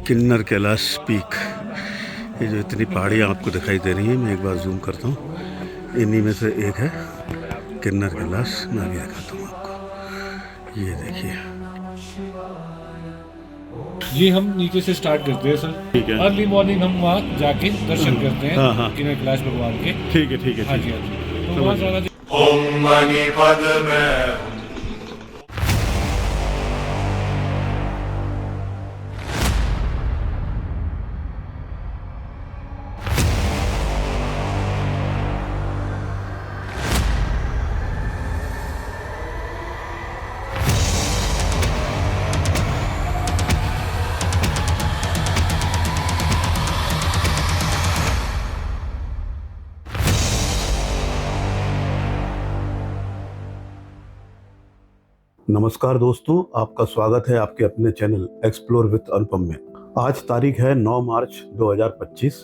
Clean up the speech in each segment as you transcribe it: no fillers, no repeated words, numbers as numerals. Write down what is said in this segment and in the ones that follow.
किन्नर Kailash peak. ये जो इतनी पहाड़ियाँ आपको दिखाई दे रही हैं, मैं एक बार जूम करता हूँ। इन्हीं में से एक है किन्नर कैलाश। मैं अभी दिखाता हूँ आपको, ये देखिए। ये हम नीचे से स्टार्ट करते हैं सर। ठीक है। अर्ली मॉर्निंग हम वहाँ जाके दर्शन करते हाँ हाँ, हैं किन्नर कैलाश भगवान के। ठीक है ठीक है हाँ ठीक जी, है, हाँ जी, तो समझ वहाँ गया। जाना। ओम मणि पद में। नमस्कार दोस्तों, आपका स्वागत है आपके अपने चैनल एक्सप्लोर विद अनुपम में। आज तारीख है 9 मार्च 2025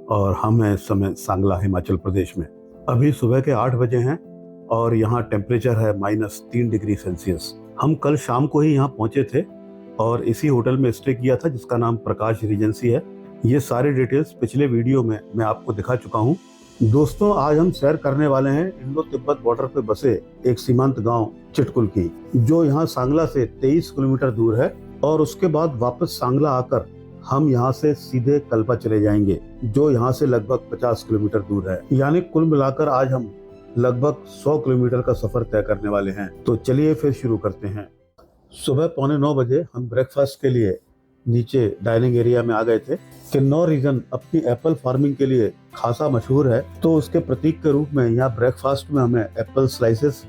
और हम हैं इस समय सांगला, हिमाचल प्रदेश में। अभी सुबह के 8 बजे हैं और यहाँ टेम्परेचर है -3 डिग्री सेल्सियस। हम कल शाम को ही यहाँ पहुँचे थे और इसी होटल में स्टे किया था जिसका नाम प्रकाश रीजेंसी है। ये सारे डिटेल्स पिछले वीडियो में मैं आपको दिखा चुका हूँ। दोस्तों, आज हम सैर करने वाले हैं इंडो तिब्बत बॉर्डर पे बसे एक सीमांत गांव चिटकुल की, जो यहाँ सांगला से 23 किलोमीटर दूर है। और उसके बाद वापस सांगला आकर हम यहाँ से सीधे कल्पा चले जाएंगे, जो यहाँ से लगभग 50 किलोमीटर दूर है। यानी कुल मिलाकर आज हम लगभग 100 किलोमीटर का सफर तय करने वाले हैं। तो चलिए फिर शुरू करते हैं। सुबह 8:45 बजे हम ब्रेकफास्ट के लिए नीचे डाइनिंग एरिया में आ गए थे। किन्नौर रीजन अपनी एप्पल फार्मिंग के लिए खासा मशहूर है, तो उसके प्रतीक के रूप में यहाँ ब्रेकफास्ट में हमें एप्पल स्लाइसेस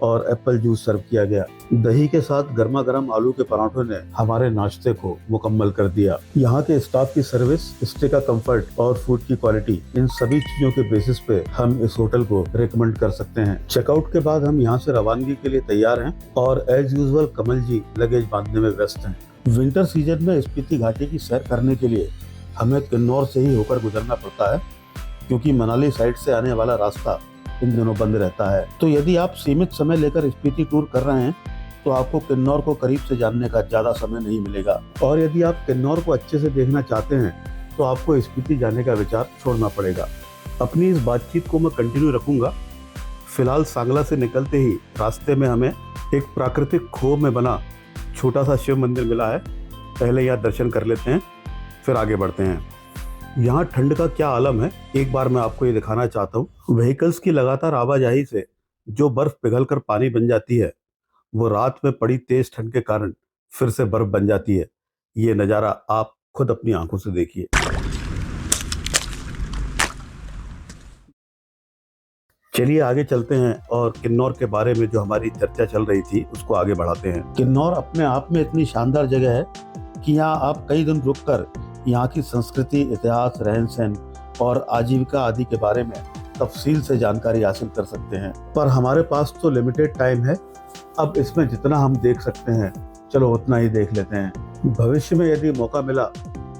और एप्पल जूस सर्व किया गया। दही के साथ गर्मा गर्म आलू के पराठों ने हमारे नाश्ते को मुकम्मल कर दिया। यहाँ के स्टाफ की सर्विस, स्टे का कंफर्ट और फूड की क्वालिटी, इन सभी चीजों के बेसिस पे हम इस होटल को रिकमेंड कर सकते हैं। चेकआउट के बाद हम यहाँ से रवानगी के लिए तैयार हैं और एज यूजुअल कमल जी लगेज बांधने में व्यस्त हैं। विंटर सीजन में स्पीति घाटी की सैर करने के लिए हमें किन्नौर से ही होकर गुजरना पड़ता है, क्योंकि मनाली साइड से आने वाला रास्ता इन दिनों बंद रहता है। तो यदि आप सीमित समय लेकर स्पीति टूर कर रहे हैं तो आपको किन्नौर को करीब से जानने का ज्यादा समय नहीं मिलेगा। और यदि आप किन्नौर को अच्छे से देखना चाहते हैं तो आपको स्पीति जाने का विचार छोड़ना पड़ेगा। अपनी इस बातचीत को मैं कंटिन्यू रखूंगा। फिलहाल सांगला से निकलते ही रास्ते में हमें एक प्राकृतिक खोह में बना छोटा सा शिव मंदिर मिला है। पहले यहाँ दर्शन कर लेते हैं, फिर आगे बढ़ते हैं। यहाँ ठंड का क्या आलम है, एक बार मैं आपको ये दिखाना चाहता हूँ। व्हीकल्स की लगातार आवाजाही से जो बर्फ पिघलकर पानी बन जाती है, वो रात में पड़ी तेज ठंड के कारण फिर से बर्फ बन जाती है। ये नज़ारा आप खुद अपनी आंखों से देखिए। चलिए आगे चलते हैं और किन्नौर के बारे में जो हमारी चर्चा चल रही थी उसको आगे बढ़ाते हैं। किन्नौर अपने आप में इतनी शानदार जगह है कि यहाँ आप कई दिन रुककर यहाँ की संस्कृति, इतिहास, रहन सहन और आजीविका आदि के बारे में तफसील से जानकारी हासिल कर सकते हैं। पर हमारे पास तो लिमिटेड टाइम है, अब इसमें जितना हम देख सकते हैं चलो उतना ही देख लेते हैं। भविष्य में यदि मौका मिला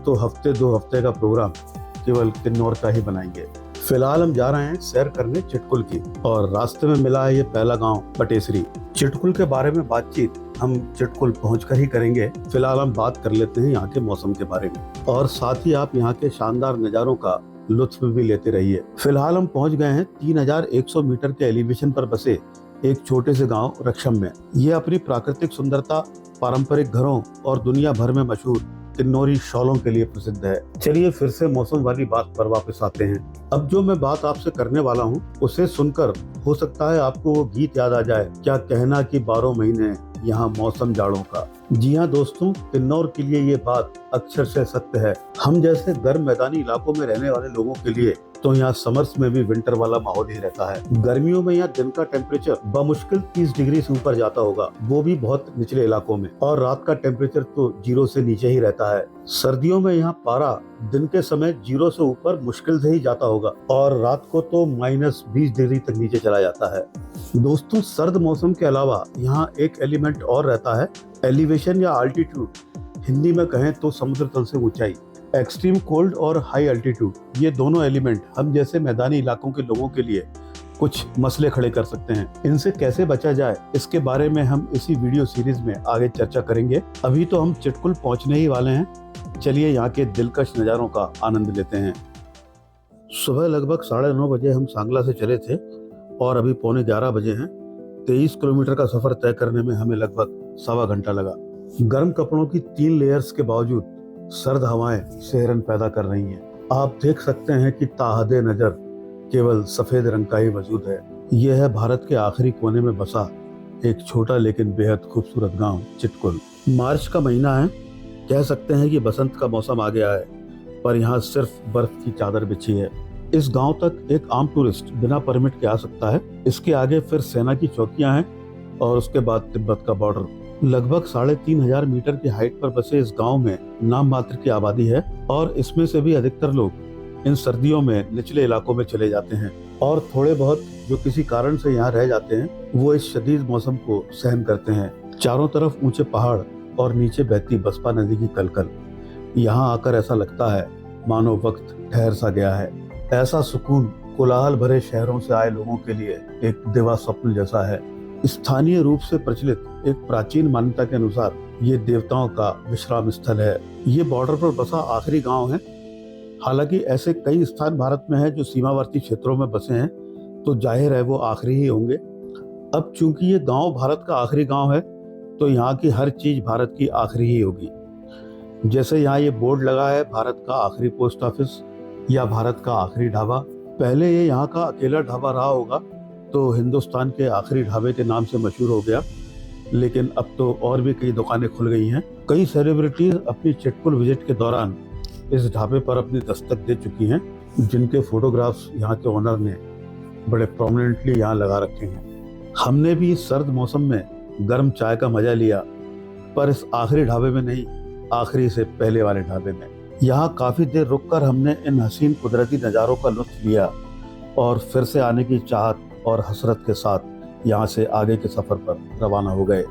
तो हफ्ते 2 हफ्ते का प्रोग्राम केवल किन्नौर का ही बनाएंगे। फिलहाल हम जा रहे हैं सैर करने चिटकुल की, और रास्ते में मिला है ये पहला गांव बटेसरी। चिटकुल के बारे में बातचीत हम चिटकुल पहुंचकर ही करेंगे। फिलहाल हम बात कर लेते हैं यहाँ के मौसम के बारे में, और साथ ही आप यहाँ के शानदार नज़ारों का लुत्फ भी लेते रहिए। फिलहाल हम पहुंच गए हैं 3100 मीटर के एलिवेशन पर बसे एक छोटे से गांव रक्षम में। ये अपनी प्राकृतिक सुंदरता, पारंपरिक घरों और दुनिया भर में मशहूर किन्नौरी शॉलों के लिए प्रसिद्ध है। चलिए फिर से मौसम वाली बात पर वापस आते हैं। अब जो मैं बात आपसे करने वाला हूँ उसे सुनकर हो सकता है आपको वो गीत याद आ जाए, क्या कहना कि 12 महीने यहाँ मौसम जाड़ों का। जी हाँ दोस्तों, किन्नौर के लिए ये बात अक्षर से सत्य है। हम जैसे गर्म मैदानी इलाकों में रहने वाले लोगों के लिए तो यहाँ समर्स में भी विंटर वाला माहौल ही रहता है। गर्मियों में यहाँ दिन का टेम्परेचर बमुश्किल 30 डिग्री से ऊपर जाता होगा, वो भी बहुत निचले इलाकों में, और रात का टेम्परेचर तो 0 से नीचे ही रहता है। सर्दियों में यहाँ पारा दिन के समय 0 से ऊपर मुश्किल से ही जाता होगा, और रात को तो -20 डिग्री तक नीचे चला जाता है। दोस्तों, सर्द मौसम के अलावा यहाँ एक एलिमेंट और रहता है, एलिवेशन या अल्टीट्यूड। हिंदी में कहें तो समुद्र तल से ऊंचाई। एक्सट्रीम कोल्ड और हाई अल्टीट्यूड, ये दोनों एलिमेंट हम जैसे मैदानी इलाकों के लोगों के लिए कुछ मसले खड़े कर सकते हैं। इनसे कैसे बचा जाए इसके बारे में हम इसी वीडियो सीरीज में आगे चर्चा करेंगे। अभी तो हम चिटकुल पहुंचने ही वाले हैं। चलिए यहाँ के दिलकश नज़ारों का आनंद लेते हैं। सुबह लगभग 9:30 बजे हम सांगला से चले थे और अभी 11:15 बजे हैं। 23 किलोमीटर का सफर तय करने में हमें लगभग 1.25 घंटा लगा। गर्म कपड़ों की 3 लेयर्स के बावजूद सर्द हवाएं सिहरन पैदा कर रही हैं। आप देख सकते हैं कि ताहदे नजर केवल सफेद रंग का ही वजूद है। यह है भारत के आखिरी कोने में बसा एक छोटा लेकिन बेहद खूबसूरत गांव चिटकुल। मार्च का महीना है, कह सकते हैं कि बसंत का मौसम आ गया है, पर यहाँ सिर्फ बर्फ की चादर बिछी है। इस गांव तक एक आम टूरिस्ट बिना परमिट के आ सकता है। इसके आगे फिर सेना की चौकियां हैं और उसके बाद तिब्बत का बॉर्डर। लगभग 3,500 मीटर की हाइट पर बसे इस गांव में नाम मात्र की आबादी है और इसमें से भी अधिकतर लोग इन सर्दियों में निचले इलाकों में चले जाते हैं और थोड़े बहुत जो किसी कारण से यहाँ रह जाते हैं वो इस शदीद मौसम को सहन करते हैं। चारों तरफ ऊंचे पहाड़ और नीचे बहती बसपा नदी की कलकल। यहाँ आकर ऐसा लगता है मानो वक्त ठहर सा गया है। ऐसा सुकून कोलाहल भरे शहरों से आए लोगों के लिए एक दिवा स्वप्न जैसा है। स्थानीय रूप से प्रचलित एक प्राचीन मान्यता के अनुसार ये देवताओं का विश्राम स्थल है। ये बॉर्डर पर बसा आखिरी गांव है। हालांकि ऐसे कई स्थान भारत में हैं जो सीमावर्ती क्षेत्रों में बसे हैं, तो जाहिर है वो आखिरी ही होंगे। अब चूंकि ये गांव भारत का आखिरी गांव है, तो यहाँ की हर चीज भारत की आखिरी ही होगी। जैसे यहाँ ये बोर्ड लगा है भारत का आखिरी पोस्ट ऑफिस या भारत का आखिरी ढाबा। पहले ये यहाँ का अकेला ढाबा रहा होगा तो हिंदुस्तान के आखिरी ढाबे के नाम से मशहूर हो गया, लेकिन अब तो और भी कई दुकानें खुल गई हैं। कई सेलिब्रिटीज अपनी चिटकुल विजिट के दौरान इस ढाबे पर अपनी दस्तक दे चुकी हैं, जिनके फोटोग्राफ्स यहाँ के ओनर ने बड़े प्रोमिनेंटली यहाँ लगा रखे हैं। हमने भी इस सर्द मौसम में गर्म चाय का मजा लिया, पर इस आखिरी ढाबे में नहीं, आखिरी से पहले वाले ढाबे में। यहाँ काफी देर रुककर हमने इन हसीन कुदरती नज़ारों का लुत्फ लिया और फिर से आने की चाहत और हसरत के साथ यहाँ से आगे के सफर पर रवाना हो गए।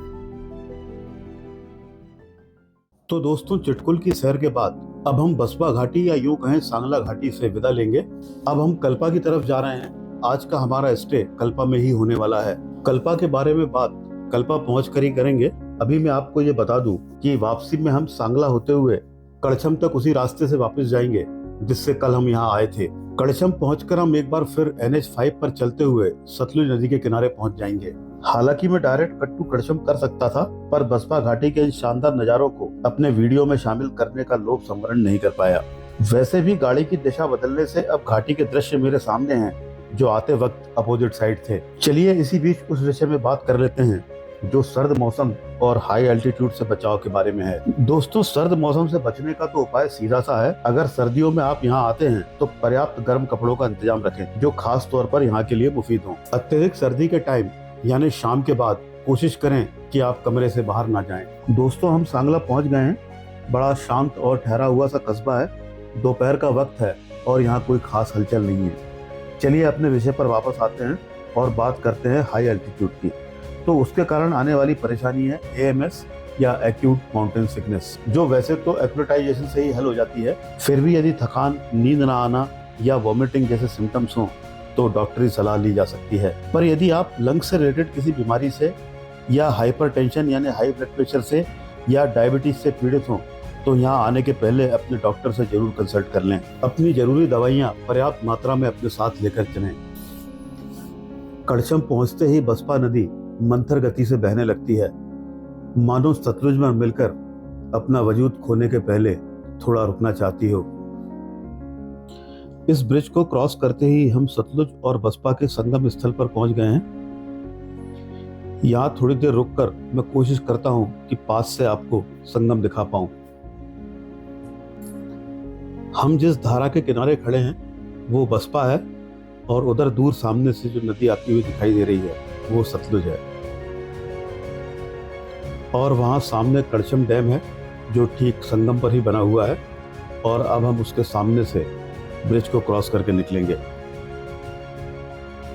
तो दोस्तों, चिटकुल की सैर के बाद अब हम बसपा घाटी या यूं कहें सांगला घाटी से विदा लेंगे। अब हम कल्पा की तरफ जा रहे हैं। आज का हमारा स्टे कल्पा में ही होने वाला है। कल्पा के बारे में बात कल्पा पहुंच कर ही करेंगे। अभी मैं आपको ये बता दूं कि वापसी में हम सांगला होते हुए कड़छम तक उसी रास्ते से वापस जाएंगे जिससे कल हम यहाँ आए थे। कड़छम पहुंचकर हम एक बार फिर NH5 पर चलते हुए सतलुज नदी के किनारे पहुंच जाएंगे। हालांकि मैं डायरेक्ट कट टू कड़छम कर सकता था, पर बसपा घाटी के इन शानदार नज़ारों को अपने वीडियो में शामिल करने का लोभ संवरण नहीं कर पाया। वैसे भी गाड़ी की दिशा बदलने से अब घाटी के दृश्य मेरे सामने हैं, जो आते वक्त अपोजिट साइड थे। चलिए इसी बीच उस विषय में बात कर लेते हैं जो सर्द मौसम और हाई एल्टीट्यूड से बचाव के बारे में है। दोस्तों, सर्द मौसम से बचने का तो उपाय सीधा सा है। अगर सर्दियों में आप यहाँ आते हैं तो पर्याप्त गर्म कपड़ों का इंतजाम रखें जो खास तौर पर यहाँ के लिए मुफीद हों। अत्यधिक सर्दी के टाइम यानी शाम के बाद कोशिश करें कि आप कमरे से बाहर ना जाएं। दोस्तों, हम सांगला पहुँच गए हैं। बड़ा शांत और ठहरा हुआ सा कस्बा है। दोपहर का वक्त है और यहाँ कोई खास हलचल नहीं है। चलिए अपने विषय पर वापस आते हैं और बात करते हैं हाई एल्टीट्यूड की। तो उसके कारण आने वाली परेशानी है AMS या एक्यूट माउंटेन सिकनेस, जो वैसे तो एक्लेमेटाइजेशन से ही हल हो जाती है। फिर भी यदि थकान, नींद ना आना या वॉमिटिंग जैसे सिम्टम्स हों तो डॉक्टरी सलाह ली जा सकती है। पर यदि आप लंग्स से रिलेटेड किसी बीमारी से या हाइपरटेंशन यानी हाई ब्लड प्रेशर से या डायबिटीज से पीड़ित हों तो यहाँ आने के पहले अपने डॉक्टर से जरूर कंसल्ट कर लें। अपनी जरूरी दवाइयाँ पर्याप्त मात्रा में अपने साथ लेकर चलें। कड़छम पहुँचते ही बसपा नदी मंथर गति से बहने लगती है, मानो सतलुज में मिलकर अपना वजूद खोने के पहले थोड़ा रुकना चाहती हो। इस ब्रिज को क्रॉस करते ही हम सतलुज और बसपा के संगम स्थल पर पहुंच गए हैं। यहाँ थोड़ी देर रुककर मैं कोशिश करता हूं कि पास से आपको संगम दिखा पाऊं। हम जिस धारा के किनारे खड़े हैं वो बसपा है और उधर दूर सामने से जो नदी आती हुई दिखाई दे रही है वो सतलुज है। और वहाँ सामने कड़छम डैम है जो ठीक संगम पर ही बना हुआ है और अब हम उसके सामने से ब्रिज को क्रॉस करके निकलेंगे।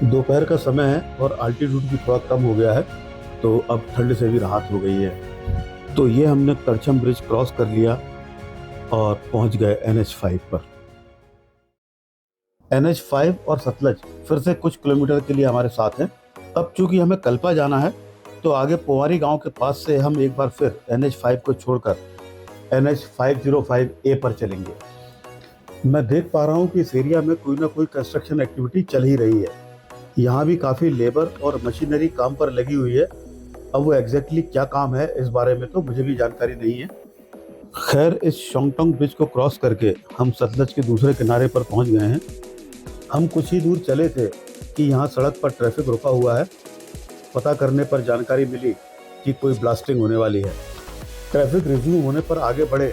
दोपहर का समय है और अल्टीट्यूड भी थोड़ा कम हो गया है, तो अब ठंड से भी राहत हो गई है। तो ये हमने कड़छम ब्रिज क्रॉस कर लिया और पहुंच गए NH5 पर। NH5 और सतलज फिर से कुछ किलोमीटर के लिए हमारे साथ हैं। अब चूंकि हमें कल्पा जाना है तो आगे पोवारी गांव के पास से हम एक बार फिर NH5 को छोड़कर NH505A पर चलेंगे। मैं देख पा रहा हूँ कि इस एरिया में कोई ना कोई कंस्ट्रक्शन एक्टिविटी चल ही रही है। यहाँ भी काफ़ी लेबर और मशीनरी काम पर लगी हुई है। अब वो एग्जैक्टली क्या काम है इस बारे में तो मुझे भी जानकारी नहीं है। खैर, इस शोंगटोंग ब्रिज को क्रॉस करके हम सतलज के दूसरे किनारे पर पहुँच गए हैं। हम कुछ ही दूर चले थे कि यहाँ सड़क पर ट्रैफिक रुका हुआ है। पता करने पर जानकारी मिली कि कोई ब्लास्टिंग होने वाली है। ट्रैफिक रिज्यूम होने पर आगे बढ़े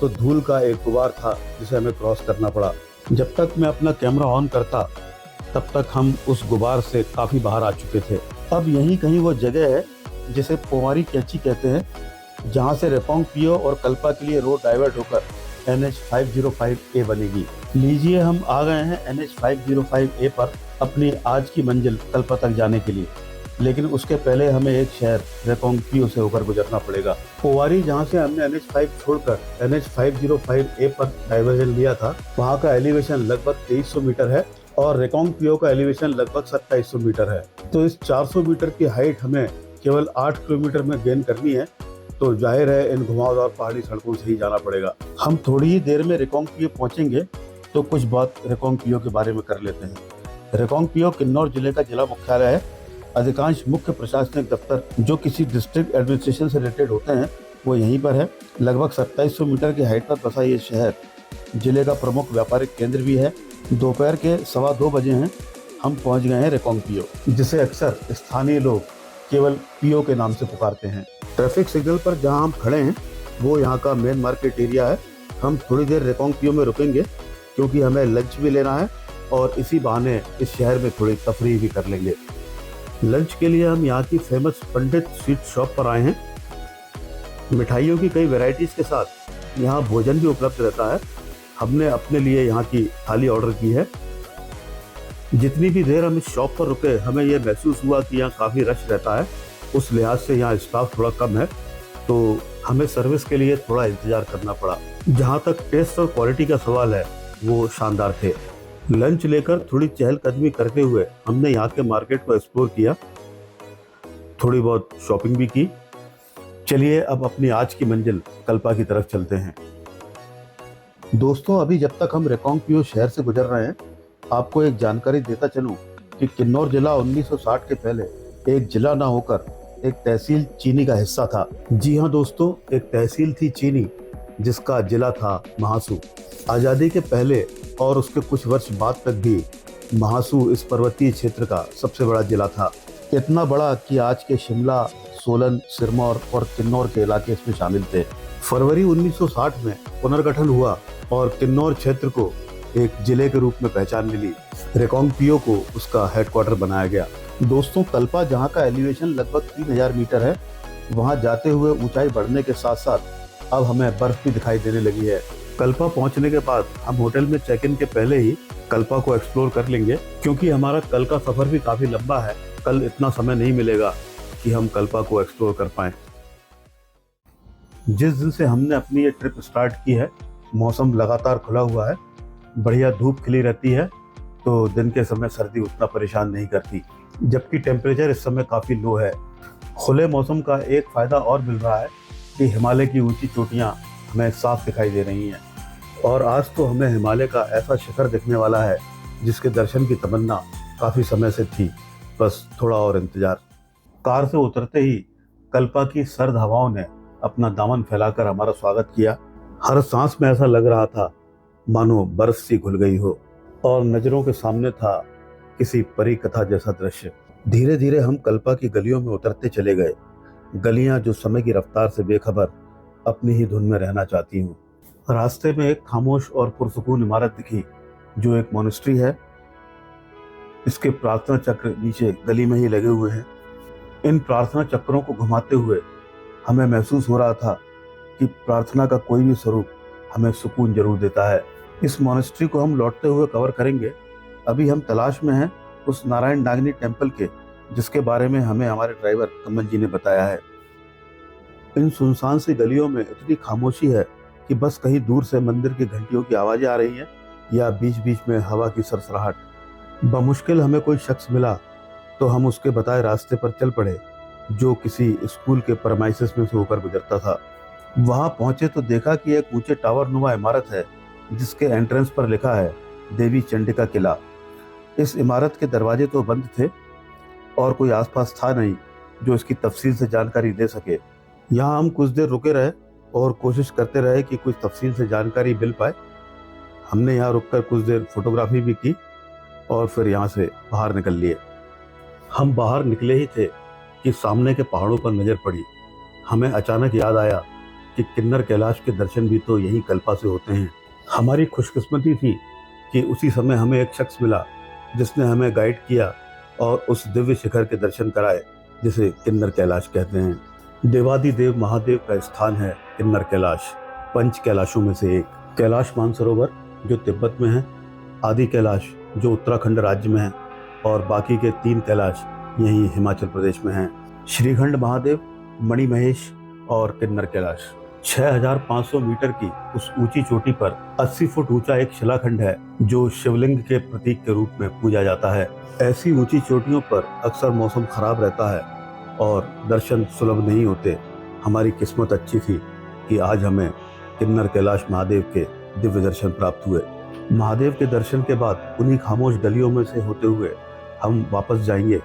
तो धूल का एक गुबार था जिसे हमें क्रॉस करना पड़ा। जब तक मैं अपना कैमरा ऑन करता तब तक हम उस गुबार से काफ़ी बाहर आ चुके थे। अब यहीं कहीं वो जगह है जिसे पोवारी कैची कहते हैं, जहाँ से रेपोंग पियो और कल्पा के लिए रोड डाइवर्ट होकर NH505A बनेगी। लीजिए, हम आ गए हैं NH505A पर अपनी आज की मंजिल कल्पा तक जाने के लिए। लेकिन उसके पहले हमें एक शहर रेपोंग पियो से होकर गुजरना पड़ेगा। पोवारी, जहाँ से हमने NH5 छोड़कर NH505A पर डाइवर्जन लिया था, वहाँ का एलिवेशन लगभग 2300 मीटर है और रेकोंग पियो का एलिवेशन लगभग 2700 मीटर है। तो इस 400 मीटर की हाइट हमें केवल 8 किलोमीटर में गेन करनी है। तो जाहिर है इन घुमावदार पहाड़ी सड़कों से ही जाना पड़ेगा। हम थोड़ी ही देर में रेकोंग पियो पहुंचेंगे तो कुछ बात रेकोंग पियो के बारे में कर लेते हैं। रेकोंग पियो किन्नौर जिले का जिला मुख्यालय है। अधिकांश मुख्य प्रशासनिक दफ्तर जो किसी डिस्ट्रिक्ट एडमिनिस्ट्रेशन से रिलेटेड होते हैं वो यहीं पर है। लगभग 2700 मीटर की हाइट पर बसा ये शहर जिले का प्रमुख व्यापारिक केंद्र भी है। दोपहर के 2:15 बजे हैं, हम पहुंच गए हैं रेकोंग पियो, जिसे अक्सर स्थानीय लोग केवल पियो के नाम से पुकारते हैं। ट्रैफिक सिग्नल पर जहां हम खड़े हैं वो यहां का मेन मार्केट एरिया है। हम थोड़ी देर रेकोंग पियो में रुकेंगे क्योंकि हमें लंच भी लेना है और इसी बहाने इस शहर में थोड़ी तफरीह भी कर लेंगे। लंच के लिए हम यहाँ की फेमस पंडित स्वीट शॉप पर आए हैं। मिठाइयों की कई वैरायटीज़ के साथ यहाँ भोजन भी उपलब्ध रहता है। हमने अपने लिए यहाँ की थाली ऑर्डर की है। जितनी भी देर हम इस शॉप पर रुके हमें यह महसूस हुआ कि यहाँ काफ़ी रश रहता है। उस लिहाज से यहाँ स्टाफ थोड़ा कम है तो हमें सर्विस के लिए थोड़ा इंतज़ार करना पड़ा। जहाँ तक टेस्ट और क्वालिटी का सवाल है वो शानदार थे। लंच लेकर थोड़ी चहलकदमी करते हुए हमने यहाँ के मार्केट को एक्सप्लोर किया, थोड़ी बहुत शॉपिंग भी की। चलिए अब अपनी आज की मंजिल कल्पा की तरफ चलते हैं। दोस्तों, अभी जब तक हम रेकोंग पियो शहर से गुजर रहे हैं आपको एक जानकारी देता चलूं कि किन्नौर जिला 1960 के पहले एक जिला ना होकर एक तहसील चीनी का हिस्सा था। जी हाँ दोस्तों, एक तहसील थी चीनी जिसका जिला था महासू। आज़ादी के पहले और उसके कुछ वर्ष बाद तक भी महासू इस पर्वतीय क्षेत्र का सबसे बड़ा जिला था। इतना बड़ा कि आज के शिमला, सोलन, सिरमौर और किन्नौर के इलाके इसमें शामिल थे। फरवरी 1960 में पुनर्गठन हुआ और किन्नौर क्षेत्र को एक जिले के रूप में पहचान मिली। रेकोंग पियो को उसका हेडक्वार्टर बनाया गया। दोस्तों, कल्पा जहाँ का एलिवेशन लगभग 3000 मीटर है, वहाँ जाते हुए ऊंचाई बढ़ने के साथ साथ अब हमें बर्फ भी दिखाई देने लगी है। कल्पा पहुँचने के बाद हम होटल में चेक इन के पहले ही कल्पा को एक्सप्लोर कर लेंगे क्योंकि हमारा कल का सफ़र भी काफ़ी लंबा है। कल इतना समय नहीं मिलेगा कि हम कल्पा को एक्सप्लोर कर पाएँ। जिस दिन से हमने अपनी ये ट्रिप स्टार्ट की है मौसम लगातार खुला हुआ है, बढ़िया धूप खिली रहती है तो दिन के समय सर्दी उतना परेशान नहीं करती, जबकि टेम्परेचर इस समय काफ़ी लो है। खुले मौसम का एक फ़ायदा और मिल रहा है कि हिमालय की ऊंची चोटियां हमें साफ दिखाई दे रही हैं और आज तो हमें हिमालय का ऐसा शिखर दिखने वाला है जिसके दर्शन की तमन्ना काफ़ी समय से थी। बस थोड़ा और इंतज़ार। कार से उतरते ही कल्पा की सर्द हवाओं ने अपना दामन फैलाकर हमारा स्वागत किया। हर सांस में ऐसा लग रहा था मानो बर्फ सी घुल गई हो और नज़रों के सामने था किसी परी कथा जैसा दृश्य। धीरे धीरे हम कल्पा की गलियों में उतरते चले गए। गलियां जो समय की रफ्तार से बेखबर अपनी ही धुन में रहना चाहती हूँ। रास्ते में एक खामोश और पुरसुकून इमारत दिखी जो एक मोनेस्ट्री है। इसके प्रार्थना चक्र नीचे गली में ही लगे हुए हैं। इन प्रार्थना चक्रों को घुमाते हुए हमें महसूस हो रहा था कि प्रार्थना का कोई भी स्वरूप हमें सुकून जरूर देता है। इस मोनेस्ट्री को हम लौटते हुए कवर करेंगे। अभी हम तलाश में हैं उस नारायण डांगनी टेम्पल के जिसके बारे में हमें हमारे ड्राइवर कमल जी ने बताया है। इन सुनसान सी गलियों में इतनी खामोशी है कि बस कहीं दूर से मंदिर की घंटियों की आवाज़ें आ रही हैं या बीच बीच में हवा की सरसराहट। बमुश्किल हमें कोई शख्स मिला तो हम उसके बताए रास्ते पर चल पड़े जो किसी स्कूल के परमाइसिस में से होकर गुजरता था। वहां पहुंचे तो देखा कि एक ऊंचे टावर नुमा इमारत है जिसके एंट्रेंस पर लिखा है देवी चंडिका किला। इस इमारत के दरवाजे तो बंद थे और कोई आसपास था नहीं जो इसकी तफसील से जानकारी दे सके। यहाँ हम कुछ देर रुके रहे और कोशिश करते रहे कि कुछ तफसील से जानकारी मिल पाए। हमने यहाँ रुककर कुछ देर फोटोग्राफी भी की और फिर यहाँ से बाहर निकल लिए। हम बाहर निकले ही थे कि सामने के पहाड़ों पर नजर पड़ी। हमें अचानक याद आया कि किन्नर कैलाश के दर्शन भी तो यही कल्पा से होते हैं। हमारी खुशकिस्मती थी कि उसी समय हमें एक शख्स मिला जिसने हमें गाइड किया और उस दिव्य शिखर के दर्शन कराए जिसे किन्नर कैलाश कहते हैं। देवादिदेव महादेव का स्थान है किन्नर कैलाश। पंच कैलाशों में से एक। कैलाश मानसरोवर जो तिब्बत में है, आदि कैलाश जो उत्तराखंड राज्य में है और बाकी के 3 कैलाश यहीं हिमाचल प्रदेश में हैं। श्रीखंड महादेव, मणिमहेश और किन्नर कैलाश। 6500 मीटर की उस ऊंची चोटी पर 80 फुट ऊंचा एक शिलाखंड है जो शिवलिंग के प्रतीक के रूप में पूजा जाता है। ऐसी ऊंची चोटियों पर अक्सर मौसम खराब रहता है और दर्शन सुलभ नहीं होते। हमारी किस्मत अच्छी थी कि आज हमें किन्नर कैलाश महादेव के दिव्य दर्शन प्राप्त हुए। महादेव के दर्शन के बाद उन्हीं खामोश गलियों में से होते हुए हम वापस जाएंगे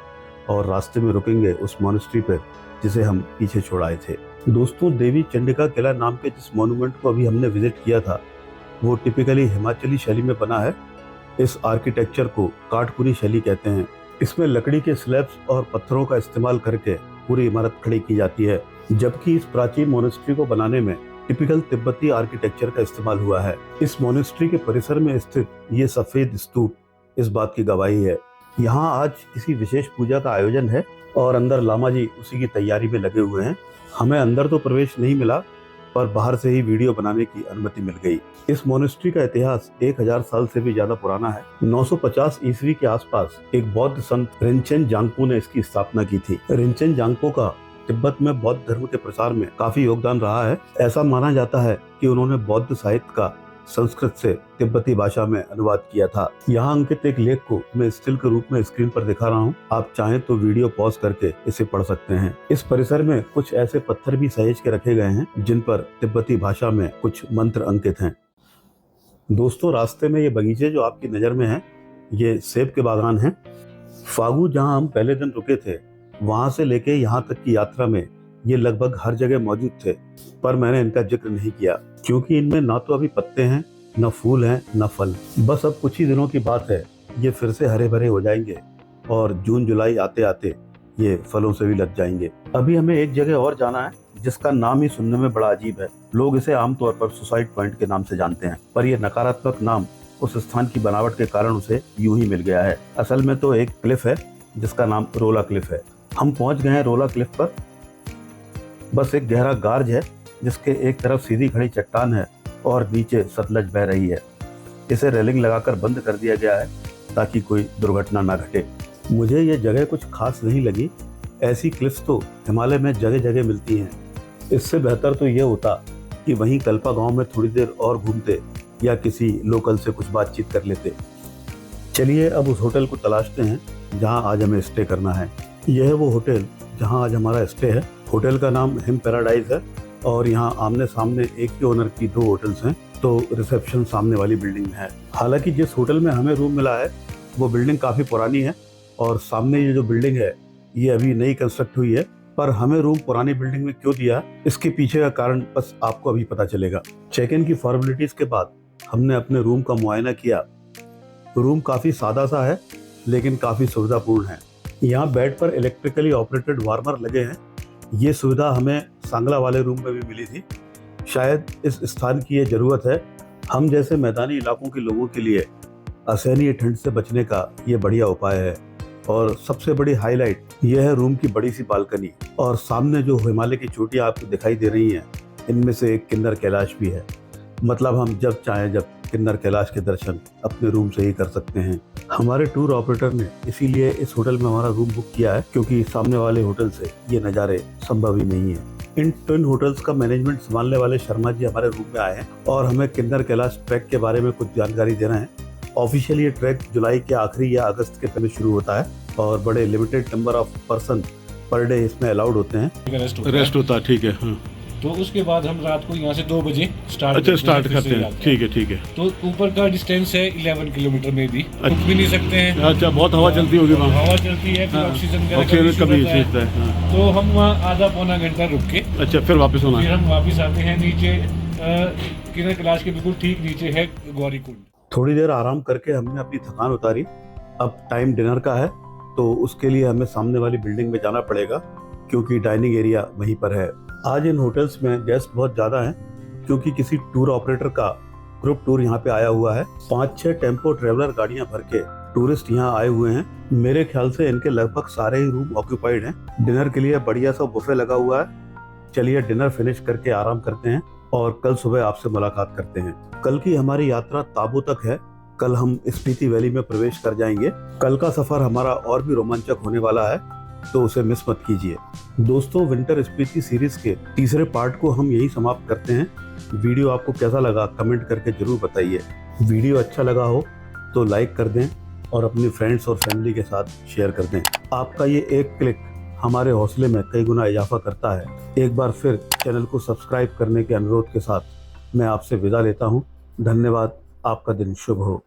और रास्ते में रुकेंगे उस मॉनेस्ट्री पर जिसे हम पीछे छोड़ आए थे। दोस्तों, देवी चंडिका किला नाम के जिस मॉन्यूमेंट को अभी हमने विजिट किया था वो टिपिकली हिमाचली शैली में बना है। इस आर्किटेक्चर को काठपुरी शैली कहते हैं। इसमें लकड़ी के स्लैब्स और पत्थरों का इस्तेमाल करके पूरी इमारत खड़ी की जाती है, जबकि इस प्राचीन मोनेस्ट्री को बनाने में टिपिकल तिब्बती आर्किटेक्चर का इस्तेमाल हुआ है। इस मोनेस्ट्री के परिसर में स्थित ये सफेद स्तूप इस बात की गवाही है। यहाँ आज किसी विशेष पूजा का आयोजन है और अंदर लामा जी उसी की तैयारी में लगे हुए हैं। हमें अंदर तो प्रवेश नहीं मिला पर बाहर से ही वीडियो बनाने की अनुमति मिल गई। इस मोनेस्ट्री का इतिहास 1000 साल से भी ज्यादा पुराना है। 950 ईस्वी के आसपास एक बौद्ध संत रिंचेन जांगपो ने इसकी स्थापना की थी। रिंचेन जांगपो का तिब्बत में बौद्ध धर्म के प्रसार में काफी योगदान रहा है। ऐसा माना जाता है कि उन्होंने बौद्ध साहित्य का संस्कृत से तिब्बती भाषा में अनुवाद किया था। यहाँ अंकित एक लेख को मैं स्टिल के रूप में स्क्रीन पर दिखा रहा हूँ। आप चाहें तो वीडियो पॉज करके इसे पढ़ सकते हैं। इस परिसर में कुछ ऐसे पत्थर भी सहेज के रखे गए हैं जिन पर तिब्बती भाषा में कुछ मंत्र अंकित हैं। दोस्तों, रास्ते में ये बगीचे जो आपकी नजर में हैं, ये सेब के बागान हैं। फागू जहाँ हम पहले दिन रुके थे वहां से लेके यहाँ तक की यात्रा में ये लगभग हर जगह मौजूद थे, पर मैंने इनका जिक्र नहीं किया क्योंकि इनमें ना तो अभी पत्ते हैं, न फूल हैं, न फल। बस अब कुछ ही दिनों की बात है, ये फिर से हरे भरे हो जाएंगे और जून जुलाई आते आते ये फलों से भी लग जाएंगे। अभी हमें एक जगह और जाना है जिसका नाम ही सुनने में बड़ा अजीब है। लोग इसे आमतौर पर सुसाइड पॉइंट के नाम से जानते हैं, पर यह नकारात्मक नाम उस स्थान की बनावट के कारण उसे यूं ही मिल गया है। असल में तो एक क्लिफ है जिसका नाम रोला क्लिफ है। हम पहुंच गए हैं रोला क्लिफ पर। बस एक गहरा गार्ज है जिसके एक तरफ सीधी खड़ी चट्टान है और नीचे सतलज बह रही है। इसे रेलिंग लगाकर बंद कर दिया गया है ताकि कोई दुर्घटना ना घटे। मुझे ये जगह कुछ खास नहीं लगी। ऐसी क्लिफ्स तो हिमालय में जगह जगह मिलती हैं। इससे बेहतर तो ये होता कि वहीं कल्पा गांव में थोड़ी देर और घूमते या किसी लोकल से कुछ बातचीत कर लेते। चलिए अब उस होटल को तलाशते हैं जहां आज हमें स्टे करना है। यह है वो होटल जहां आज हमारा स्टे है। होटल का नाम हिम पैराडाइज है और यहाँ आमने सामने एक ही ओनर की 2 होटल्स हैं, तो रिसेप्शन सामने वाली बिल्डिंग में है। हालांकि जिस होटल में हमें रूम मिला है वो बिल्डिंग काफ़ी पुरानी है और सामने ये जो बिल्डिंग है ये अभी नई कंस्ट्रक्ट हुई है, पर हमें रूम पुरानी बिल्डिंग में क्यों दिया इसके पीछे का कारण बस आपको अभी पता चलेगा। चेक इन की फॉर्मेलिटीज के बाद हमने अपने रूम का मुआयना किया। रूम काफ़ी सादा सा है लेकिन काफ़ी सुविधापूर्ण है। यहाँ बेड पर इलेक्ट्रिकली ऑपरेटेड वार्मर लगे हैं। ये सुविधा हमें सांगला वाले रूम में भी मिली थी। शायद इस स्थान की ये ज़रूरत है। हम जैसे मैदानी इलाकों के लोगों के लिए असहनीय ठंड से बचने का ये बढ़िया उपाय है। और सबसे बड़ी हाईलाइट यह है रूम की बड़ी सी बालकनी और सामने जो हिमालय की चोटियाँ आपको दिखाई दे रही हैं इनमें से एक किन्नर कैलाश भी है। मतलब हम जब चाहें जब किन्नर कैलाश के दर्शन अपने रूम से ही कर सकते हैं। हमारे टूर ऑपरेटर ने इसीलिए इस होटल में हमारा रूम बुक किया है क्योंकि सामने वाले होटल से ये नज़ारे संभव ही नहीं है। इन ट्विन होटल्स का मैनेजमेंट संभालने वाले शर्मा जी हमारे रूम में आए हैं और हमें किन्नर कैलाश ट्रैक के बारे में कुछ जानकारी दे रहे हैं। ऑफिशियली ये ट्रैक जुलाई के आखिरी या अगस्त के पहले शुरू होता है और बड़े limited number of person per day इसमें अलाउड होते हैं। रेस्ट होता है, ठीक है। हाँ। तो उसके बाद हम रात को यहाँ से 2 बजे स्टार्ट अच्छा, स्टार्ट फिर से करते हैं, जाते ठीक है ठीक है। तो ऊपर का डिस्टेंस है 11 किलोमीटर में भी रुक भी नहीं सकते हैं। अच्छा, बहुत हवा चलती होगी वहाँ। हवा चलती है, फिर हाँ, ऑक्सीजन का ऑक्सीजन issue कभी रहता है। इशू रहता है। हाँ। तो हम वहाँ आधा पौना घंटा रुक के अच्छा, फिर वापस होना फिर है। हम वापस आते हैं नीचे। किरण कैलाश के बिल्कुल ठीक नीचे है गौरी कुंड। थोड़ी देर आराम करके हमने अपनी थकान उतारी। अब टाइम डिनर का है, तो उसके लिए हमें सामने वाली बिल्डिंग में जाना पड़ेगा क्योंकि डाइनिंग एरिया वहीं पर है। आज इन होटल्स में गेस्ट बहुत ज़्यादा हैं क्योंकि किसी टूर ऑपरेटर का ग्रुप टूर यहाँ पे आया हुआ है। 5-6 टेम्पो ट्रेवलर गाड़ियाँ भर के टूरिस्ट यहाँ आए हुए हैं। मेरे ख्याल से इनके लगभग सारे ही रूम ऑक्यूपाइड हैं। डिनर के लिए बढ़िया सा बुफे लगा हुआ है। चलिए डिनर फिनिश करके आराम करते हैं और कल सुबह आपसे मुलाकात करते हैं। कल की हमारी यात्रा ताबो तक है। कल हम स्पीति वैली में प्रवेश कर जाएंगे। कल का सफर हमारा और भी रोमांचक होने वाला है, तो उसे मिस मत कीजिए। दोस्तों, विंटर स्पीति सीरीज के तीसरे पार्ट को हम यही समाप्त करते हैं। वीडियो आपको कैसा लगा कमेंट करके जरूर बताइए। वीडियो अच्छा लगा हो तो लाइक कर दें और अपने फ्रेंड्स और फैमिली के साथ शेयर कर दें। आपका ये एक क्लिक हमारे हौसले में कई गुना इजाफा करता है। एक बार फिर चैनल को सब्सक्राइब करने के अनुरोध के साथ मैं आपसे विदा लेता हूँ। धन्यवाद। आपका दिन शुभ हो।